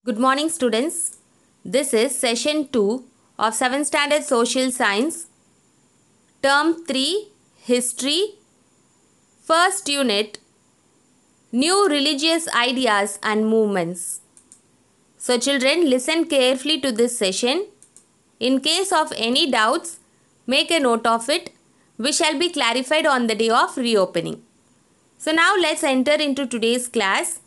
Good morning, students. This is session 2 of 7th Standard Social Science, Term 3, History, First Unit, New Religious Ideas and Movements. So, children, listen carefully to this session. In case of any doubts, make a note of it. We shall be clarified on the day of reopening. So, now let's enter into today's class.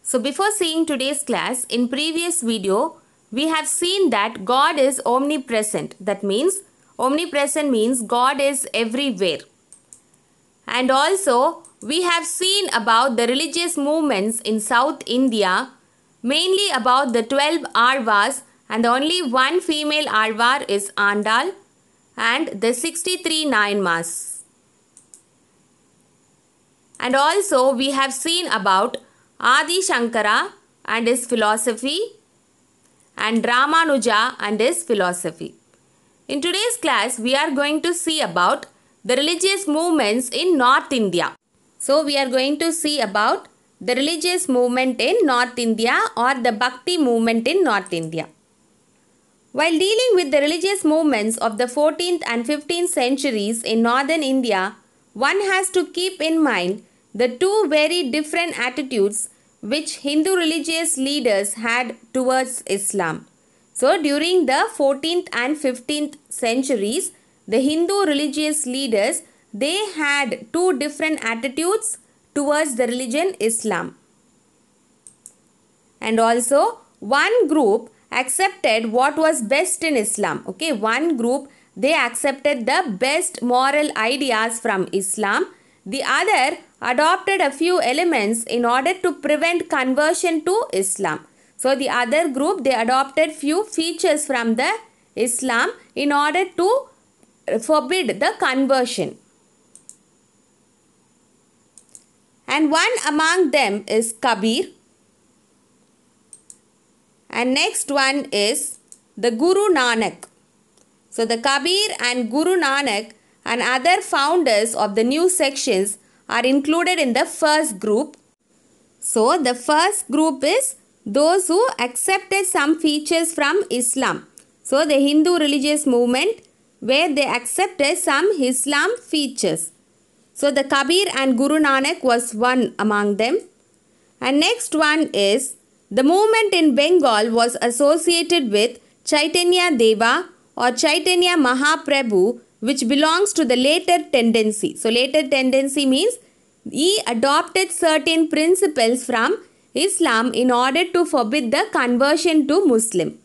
So before seeing today's class, in previous video, we have seen that God is omnipresent. That means, omnipresent means God is everywhere. And also, we have seen about the religious movements in South India, mainly about the 12 Alvars, and only one female Alvar is Andal, and the 63 Nayanmars. And also, we have seen about Adi Shankara and his philosophy and Ramanuja and his philosophy. In today's class, we are going to see about the religious movements in North India. So, we are going to see about the religious movement in North India or the Bhakti movement in North India. While dealing with the religious movements of the 14th and 15th centuries in northern India, one has to keep in mind the two very different attitudes which Hindu religious leaders had towards Islam. So, during the 14th and 15th centuries, the Hindu religious leaders, they had two different attitudes towards the religion Islam. And also, one group accepted what was best in Islam. Okay, one group, they accepted the best moral ideas from Islam. The other adopted a few elements in order to prevent conversion to Islam. So, the other group, they adopted few features from the Islam in order to forbid the conversion. And one among them is Kabir. And next one is the Guru Nanak. So, the Kabir and Guru Nanak and other founders of the new sections are included in the first group. So, the first group is those who accepted some features from Islam. So, the Hindu religious movement where they accepted some Islam features. So, the Kabir and Guru Nanak was one among them. And next one is the movement in Bengal was associated with Chaitanya Deva or Chaitanya Mahaprabhu, which belongs to the later tendency. So, later tendency means he adopted certain principles from Islam in order to forbid the conversion to Muslim.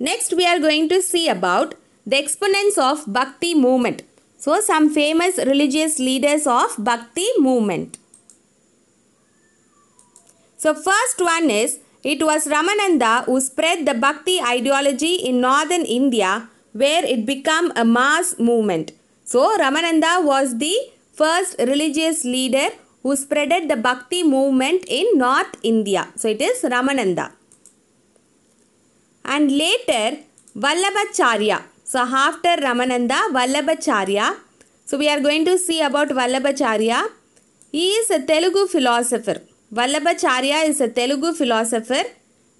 Next, we are going to see about the exponents of Bhakti movement. So, some famous religious leaders of Bhakti movement. So, first one is, it was Ramananda who spread the Bhakti ideology in northern India where it became a mass movement. So, Ramananda was the first religious leader who spreaded the Bhakti movement in North India. So, it is Ramananda. And later, Vallabhacharya. So, after Ramananda, Vallabhacharya. So, we are going to see about Vallabhacharya. He is a Telugu philosopher. Vallabhacharya is a Telugu philosopher.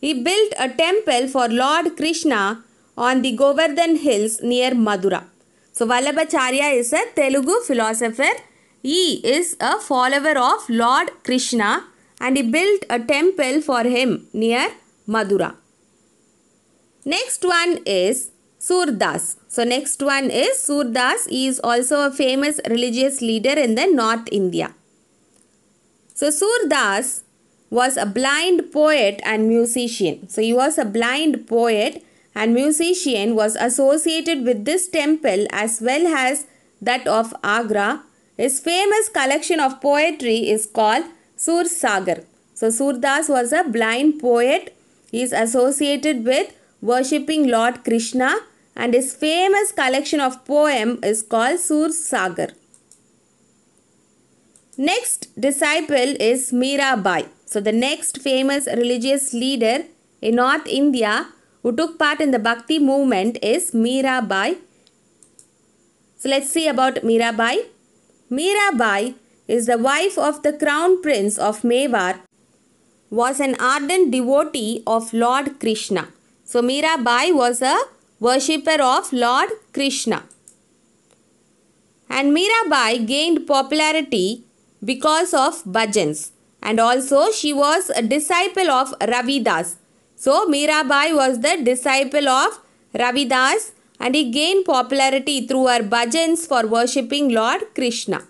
He built a temple for Lord Krishna on the Govardhan hills near Madura. So, Vallabhacharya is a Telugu philosopher. He is a follower of Lord Krishna and he built a temple for him near Madura. Next one is Surdas. So, next one is Surdas. He is also a famous religious leader in the North India. So, Surdas was a blind poet and musician. So, he was a blind poet and musician, was associated with this temple as well as that of Agra. His famous collection of poetry is called Sur Sagar. So, Surdas was a blind poet. He is associated with worshipping Lord Krishna and his famous collection of poem is called Sur Sagar. Next disciple is Mirabai. So, the next famous religious leader in North India who took part in the Bhakti movement is Mirabai. So, let's see about Mirabai. Mirabai is the wife of the crown prince of Mewar was an ardent devotee of Lord Krishna. So Mirabai was a worshipper of Lord Krishna. And Mirabai gained popularity because of bhajans. And also she was a disciple of Ravidas. So Mirabai was the disciple of Ravidas and he gained popularity through her bhajans for worshipping Lord Krishna.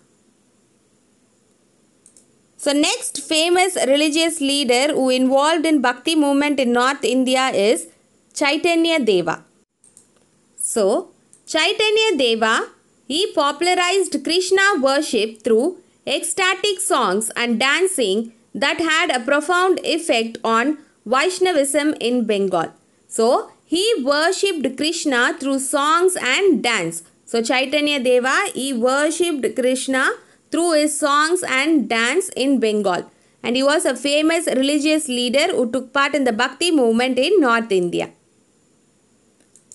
So next famous religious leader who involved in Bhakti movement in North India is Chaitanya Deva. So Chaitanya Deva, he popularized Krishna worship through ecstatic songs and dancing that had a profound effect on Vaishnavism in Bengal. So he worshipped Krishna through songs and dance. So Chaitanya Deva, he worshipped Krishna through his songs and dance in Bengal. And he was a famous religious leader who took part in the Bhakti movement in North India.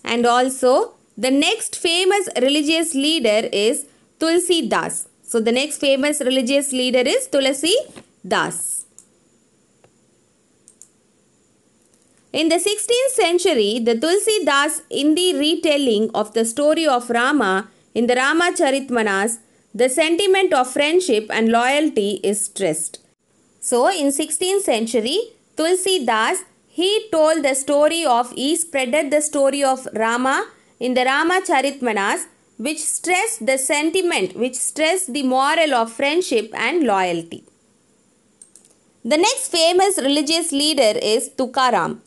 And also the next famous religious leader is Tulsi Das. So the next famous religious leader is Tulsi Das. In the 16th century, the Tulsi Das Hindi retelling of the story of Rama in the Ramacharitmanas, the sentiment of friendship and loyalty is stressed. So in 16th century, Tulsi Das, he told the story of, he spreaded the story of Rama in the Ramacharitmanas, which stressed the sentiment, which stressed the moral of friendship and loyalty. The next famous religious leader is Tukaram.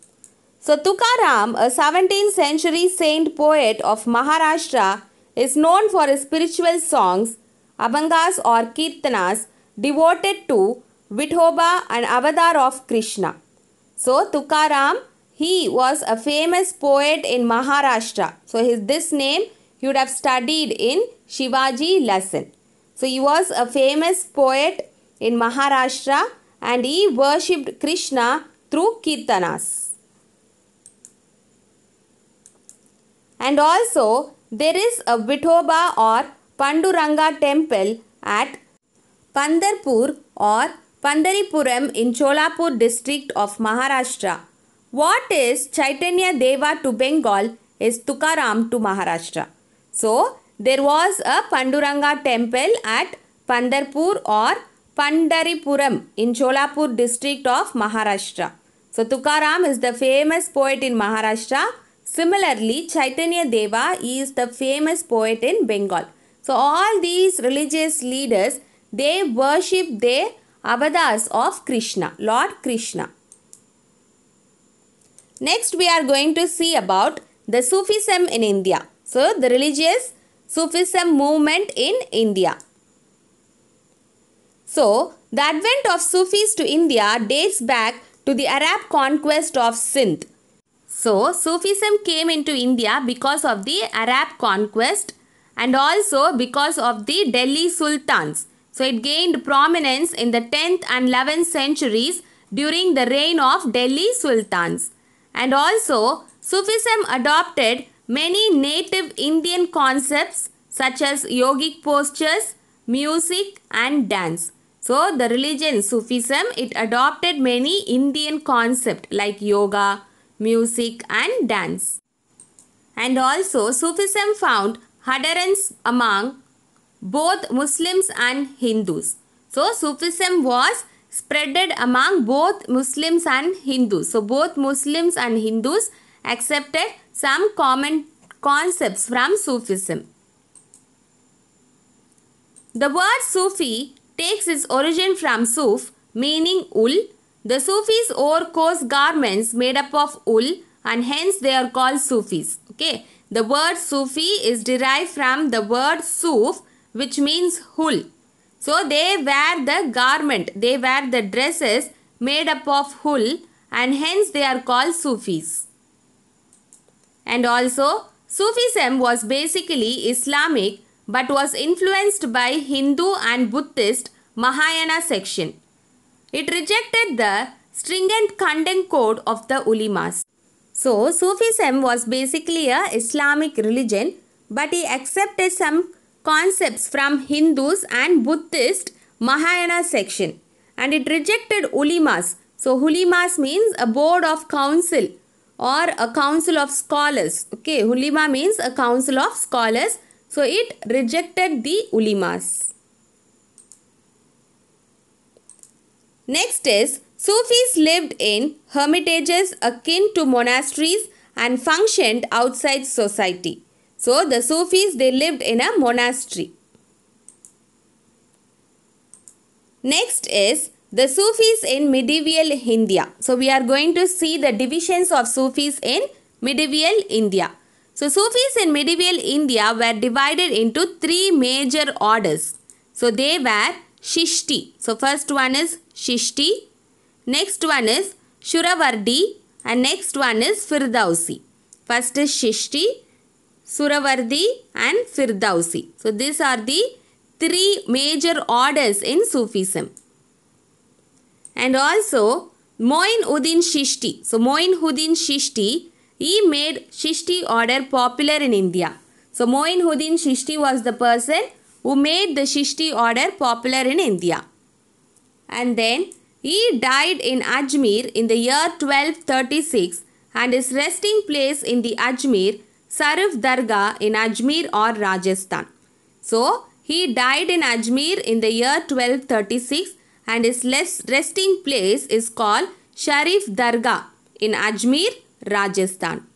So Tukaram, a 17th century saint poet of Maharashtra, is known for his spiritual songs, abhangas or kirtanas, devoted to Vithoba and Avatar of Krishna. So Tukaram, he was a famous poet in Maharashtra. So this name you would have studied in Shivaji lesson. So he was a famous poet in Maharashtra and he worshipped Krishna through kirtanas. And also there is a Vithoba or Panduranga temple at Pandarpur or Pandaripuram in Cholapur district of Maharashtra. What is Chaitanya Deva to Bengal is Tukaram to Maharashtra. So there was a Panduranga temple at Pandarpur or Pandaripuram in Cholapur district of Maharashtra. So Tukaram is the famous poet in Maharashtra. Similarly, Chaitanya Deva is the famous poet in Bengal. So all these religious leaders, they worship their avatars of Krishna, Lord Krishna. Next we are going to see about the Sufism in India. So the religious Sufism movement in India. So the advent of Sufis to India dates back to the Arab conquest of Sindh. So Sufism came into India because of the Arab conquest and also because of the Delhi Sultans. So it gained prominence in the 10th and 11th centuries during the reign of Delhi Sultans. And also Sufism adopted many native Indian concepts such as yogic postures, music and dance. So the religion Sufism, it adopted many Indian concepts like yoga, music and dance. And also Sufism found adherents among both Muslims and Hindus. So Sufism was spreaded among both Muslims and Hindus. So both Muslims and Hindus accepted some common concepts from Sufism. The word Sufi takes its origin from Suf, meaning wool. The Sufis wore coarse garments made up of wool and hence they are called Sufis. Okay. The word Sufi is derived from the word Suf, which means wool. So they wear the garment, they wear the dresses made up of wool and hence they are called Sufis. And also Sufism was basically Islamic but was influenced by Hindu and Buddhist Mahayana section. It rejected the stringent content code of the ulemas. So Sufism was basically a Islamic religion but it accepted some concepts from Hindus and Buddhist Mahayana section and it rejected ulemas. So Hulimas means a board of council or a council of scholars. Okay, Ulema means a council of scholars. So it rejected the ulemas. Next is Sufis lived in hermitages akin to monasteries and functioned outside society. So the Sufis, they lived in a monastery. Next is the Sufis in medieval India. So we are going to see the divisions of Sufis in medieval India. So Sufis in medieval India were divided into three major orders. So they were Shishti. So first one is Shishti. Next one is Suravardi. And next one is Firdausi. First is Shishti, Suravardi and Firdausi. So these are the three major orders in Sufism. And also Moin-Uddin Chishti. So Moin-Uddin Chishti, he made Chishti order popular in India. So Moin-Uddin Chishti was the person who made the Chishti order popular in India. And then he died in Ajmer in the year 1236 and his resting place in the Ajmer Sarif Dargah in Ajmer or Rajasthan. So he died in Ajmer in the year 1236 and his resting place is called Sharif Dargah in Ajmer, Rajasthan.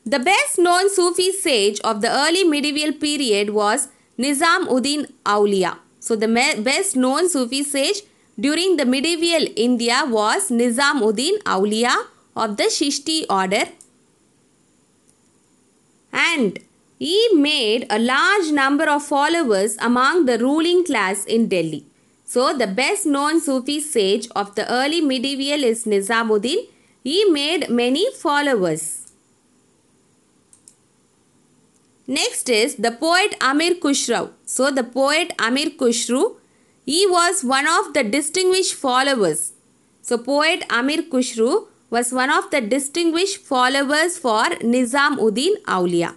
The best known Sufi sage of the early medieval period was Nizam-Uddin Auliya. So the best known Sufi sage during the medieval India was Nizam-Uddin Auliya of the Chishti order. And he made a large number of followers among the ruling class in Delhi. So the best known Sufi sage of the early medieval is Nizamuddin. He made many followers. Next is the poet Amir Khusrau. So the poet Amir Khusrau, he was one of the distinguished followers. So poet Amir Khusrau was one of the distinguished followers for Nizam-Uddin Auliya.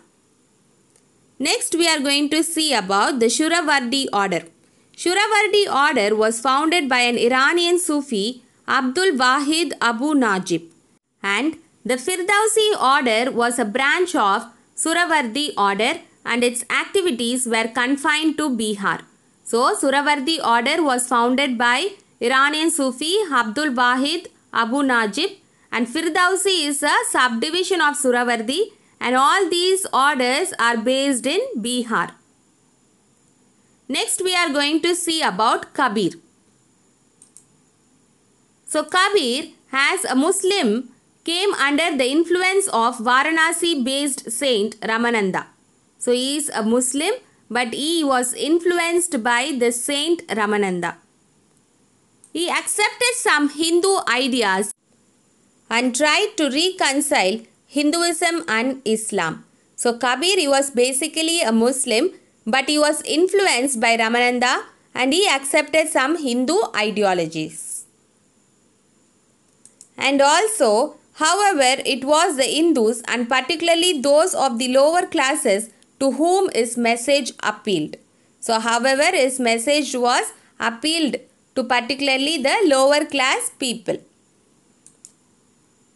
Next we are going to see about the Suravardi order. Suravardi order was founded by an Iranian Sufi, Abdul Wahid Abu Najib. And the Firdausi order was a branch of Suravardi order and its activities were confined to Bihar. So Suravardi order was founded by Iranian Sufi Abdul Wahid Abu Najib, and Firdausi is a subdivision of Suravardi, and all these orders are based in Bihar. Next we are going to see about Kabir. So Kabir, as a Muslim, came under the influence of Varanasi based Saint Ramananda. So he is a Muslim, but he was influenced by the Saint Ramananda. He accepted some Hindu ideas and tried to reconcile Hinduism and Islam. So Kabir, he was basically a Muslim, but he was influenced by Ramananda and he accepted some Hindu ideologies. And also, however, it was the Hindus and particularly those of the lower classes to whom his message appealed. So however, his message was appealed to particularly the lower class people.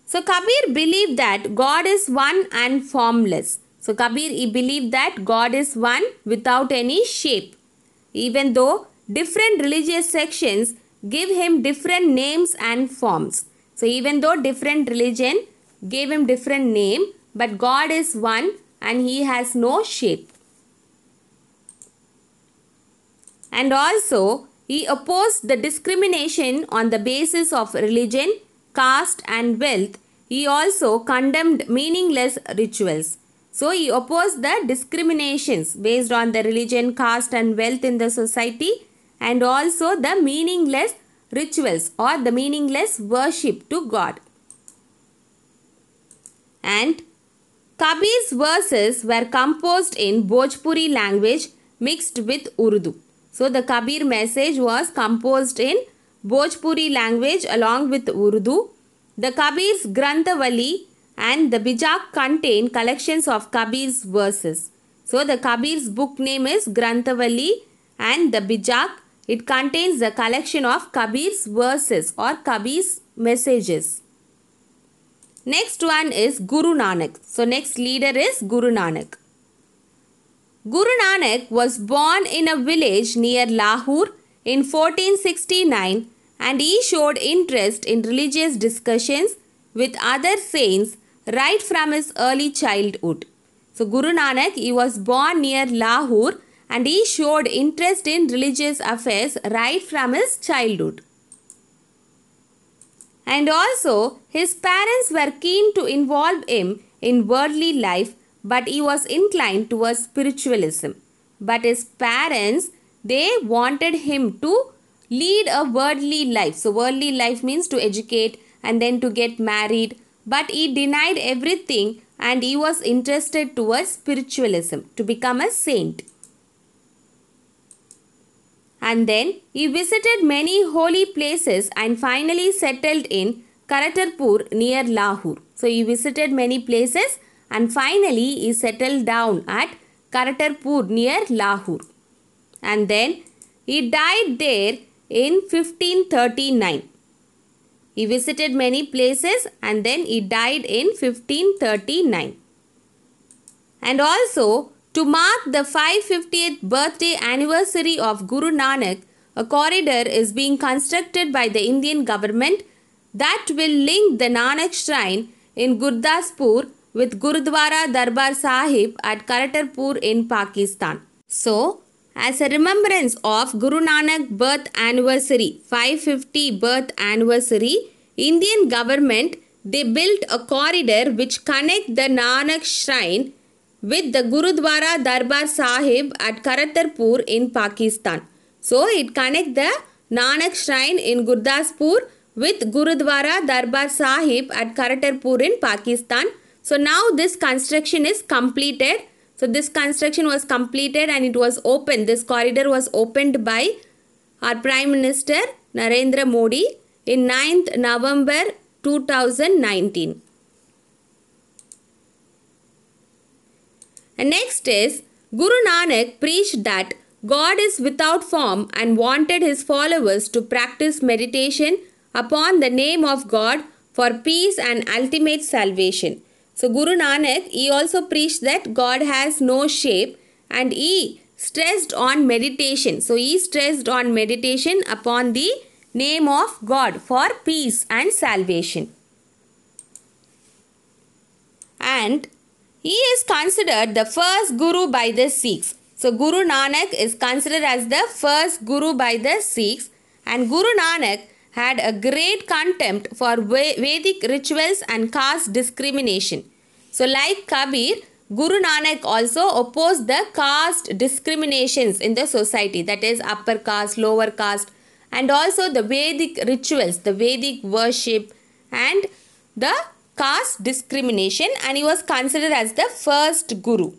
So Kabir believed that God is one and formless. So Kabir, he believed that God is one without any shape. Even though different religious sections give him different names and forms. So even though different religion gave him different name, but God is one and he has no shape. And also he opposed the discrimination on the basis of religion, caste and wealth. He also condemned meaningless rituals. So he opposed the discriminations based on the religion, caste and wealth in the society, and also the meaningless rituals or the meaningless worship to God. And Kabir's verses were composed in Bhojpuri language mixed with Urdu. So the Kabir message was composed in Bhojpuri language along with Urdu. The Kabir's Granthavali and the Bijak contain collections of Kabir's verses. So the Kabir's book name is Granthavali and the Bijak It contains the collection of Kabir's verses or Kabir's messages. Next one is Guru Nanak. So next leader is Guru Nanak. Guru Nanak was born in a village near Lahore in 1469 and he showed interest in religious discussions with other saints right from his early childhood. So Guru Nanak, he was born near Lahore and he showed interest in religious affairs right from his childhood. And also, his parents were keen to involve him in worldly life, but he was inclined towards spiritualism. But his parents, they wanted him to lead a worldly life. So, worldly life means to educate and then to get married. But he denied everything and he was interested towards spiritualism, to become a saint. And then he visited many holy places and finally settled in Karatarpur near Lahore. So he visited many places and finally he settled down at Karatarpur near Lahore. And then he died there in 1539. He visited many places and then he died in 1539. And also, to mark the 550th birthday anniversary of Guru Nanak, a corridor is being constructed by the Indian government that will link the Nanak shrine in Gurdaspur with Gurudwara Darbar Sahib at Karatarpur in Pakistan. So, as a remembrance of Guru Nanak birth anniversary, 550 birth anniversary, Indian government, they built a corridor which connect the Nanak shrine with the Gurudwara Darbar Sahib at Karatarpur in Pakistan. So, it connects the Nanak shrine in Gurdaspur with Gurudwara Darbar Sahib at Karatarpur in Pakistan. So, now this construction is completed. So, this construction was completed and it was opened. This corridor was opened by our Prime Minister Narendra Modi in 9th November 2019. And next is, Guru Nanak preached that God is without form and wanted his followers to practice meditation upon the name of God for peace and ultimate salvation. So Guru Nanak, he also preached that God has no shape and he stressed on meditation. So he stressed on meditation upon the name of God for peace and salvation. And he is considered the first Guru by the Sikhs. So Guru Nanak is considered as the first Guru by the Sikhs, and Guru Nanak had a great contempt for Vedic rituals and caste discrimination. So like Kabir, Guru Nanak also opposed the caste discriminations in the society, that is upper caste, lower caste, and also the Vedic rituals, the Vedic worship and the caste discrimination, and he was considered as the first Guru.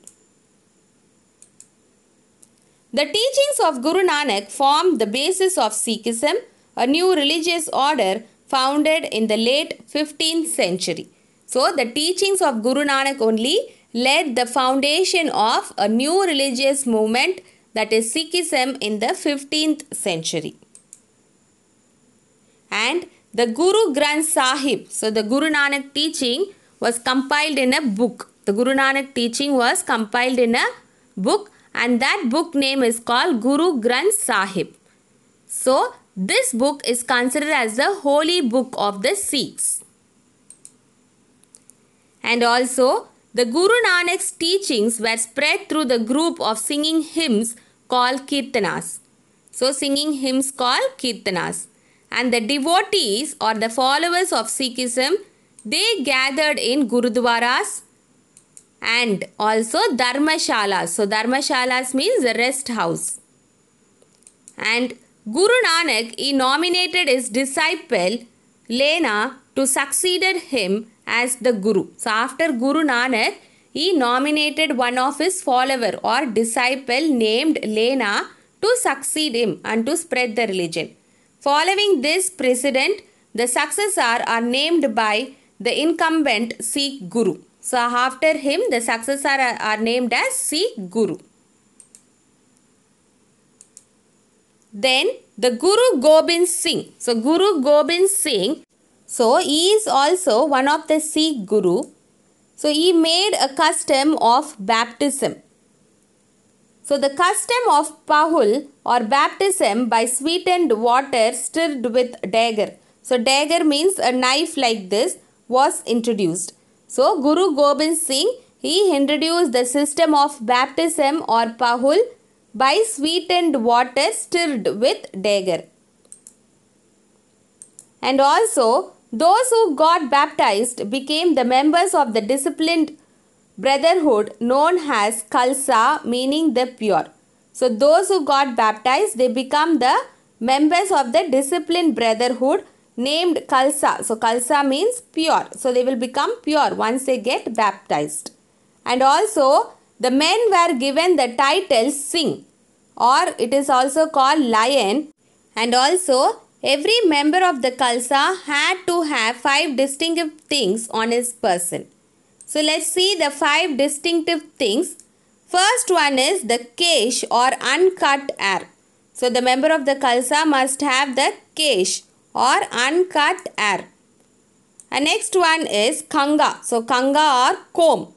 The teachings of Guru Nanak formed the basis of Sikhism, a new religious order founded in the late 15th century. So, the teachings of Guru Nanak only led the foundation of a new religious movement, that is Sikhism, in the 15th century. And the Guru Granth Sahib, so the Guru Nanak teaching was compiled in a book. The Guru Nanak teaching was compiled in a book, and that book name is called Guru Granth Sahib. So, this book is considered as the holy book of the Sikhs. And also, the Guru Nanak's teachings were spread through the group of singing hymns called Kirtanas. So, singing hymns called Kirtanas. And the devotees or the followers of Sikhism, they gathered in Gurudwaras and also Dharmashalas. So, Dharmashalas means the rest house. And Guru Nanak, he nominated his disciple Lena to succeeded him as the Guru. So, after Guru Nanak, he nominated one of his follower or disciple named Lena to succeed him and to spread the religion. Following this precedent, the successor are named by the incumbent Sikh Guru. So, after him, the successor are named as Sikh Guru. Then, the Guru Gobind Singh. So Guru Gobind Singh, so he is also one of the Sikh Guru. So he made a custom of baptism. So the custom of Pahul or baptism by sweetened water stirred with dagger. So dagger means a knife like this was introduced. So Guru Gobind Singh, he introduced the system of baptism or Pahul by sweetened water stirred with dagger. And also those who got baptized became the members of the disciplined brotherhood known as Khalsa, meaning the pure. So those who got baptized, they become the members of the disciplined brotherhood named Khalsa. So Khalsa means pure. So they will become pure once they get baptized. And also the men were given the title Singh, or it is also called lion. And also every member of the Khalsa had to have 5 distinctive things on his person. So let's see the 5 distinctive things. First one is the kesh or uncut hair. So the member of the Khalsa must have the kesh or uncut hair. And next one is kanga. So kanga or comb.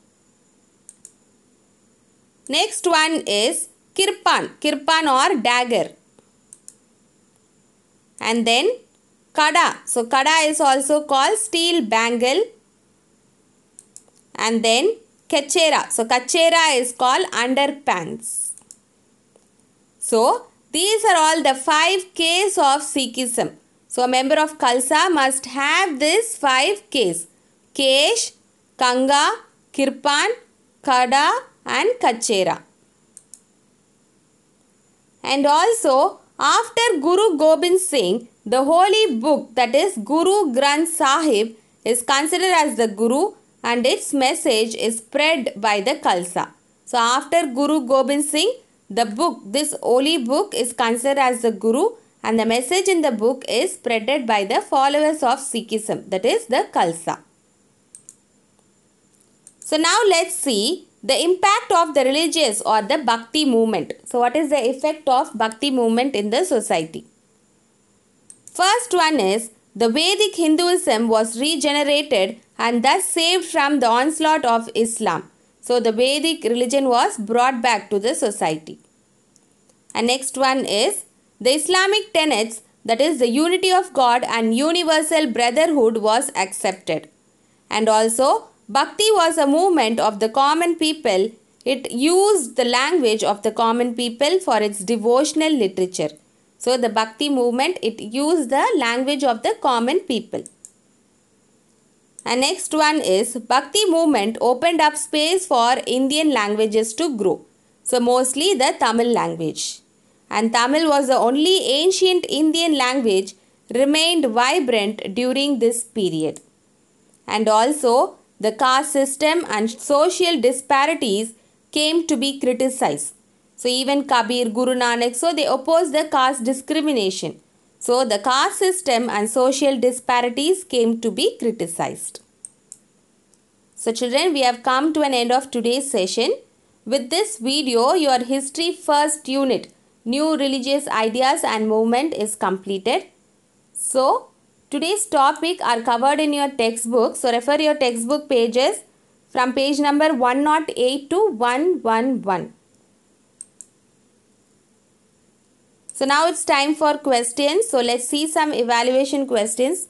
Next one is kirpan. Kirpan or dagger. And then kada. So kada is also called steel bangle. And then kachera. So kachera is called underpants. So these are all the 5 Ks of Sikhism. So a member of Khalsa must have this 5 Ks. Kesh, Kanga, Kirpan, Kada and Kachera. And also after Guru Gobind Singh, the holy book, that is Guru Granth Sahib, is considered as the Guru and its message is spread by the Khalsa. So after Guru Gobind Singh, the book, this holy book is considered as the Guru and the message in the book is spreaded by the followers of Sikhism, that is the Khalsa. So now let's see the impact of the religious or the Bhakti movement. So what is the effect of Bhakti movement in the society? First one is the Vedic Hinduism was regenerated and thus saved from the onslaught of Islam. So the Vedic religion was brought back to the society. And next one is the Islamic tenets, that is the unity of God and universal brotherhood, was accepted. And also Bhakti was a movement of the common people. It used the language of the common people for its devotional literature. So the Bhakti movement, it used the language of the common people. And next one is Bhakti movement opened up space for Indian languages to grow. So mostly the Tamil language. And Tamil was the only ancient Indian language remained vibrant during this period. And also the caste system and social disparities came to be criticized. So even Kabir, Guru Nanak, so they opposed the caste discrimination. So the caste system and social disparities came to be criticized. So children, we have come to an end of today's session. With this video, your history first unit, new religious ideas and movement, is completed. So today's topic are covered in your textbook. So refer your textbook pages from page number 108 to 111. So now it's time for questions. So let's see some evaluation questions.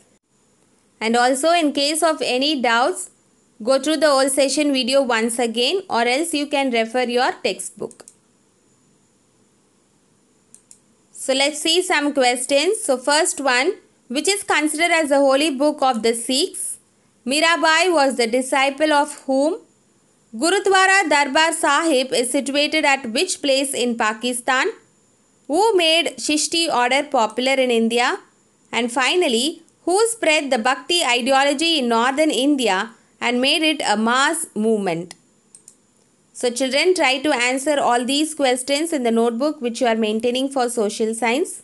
And also in case of any doubts, go through the whole session video once again, or else you can refer your textbook. So let's see some questions. So first one, which is considered as the holy book of the Sikhs? Mirabai was the disciple of whom? Gurudwara Darbar Sahib is situated at which place in Pakistan? Who made Chishti order popular in India? And finally, who spread the Bhakti ideology in northern India and made it a mass movement? So children, try to answer all these questions in the notebook which you are maintaining for social science.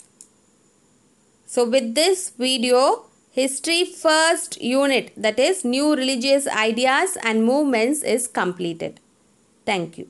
So with this video, history first unit, that is new religious ideas and movements, is completed. Thank you.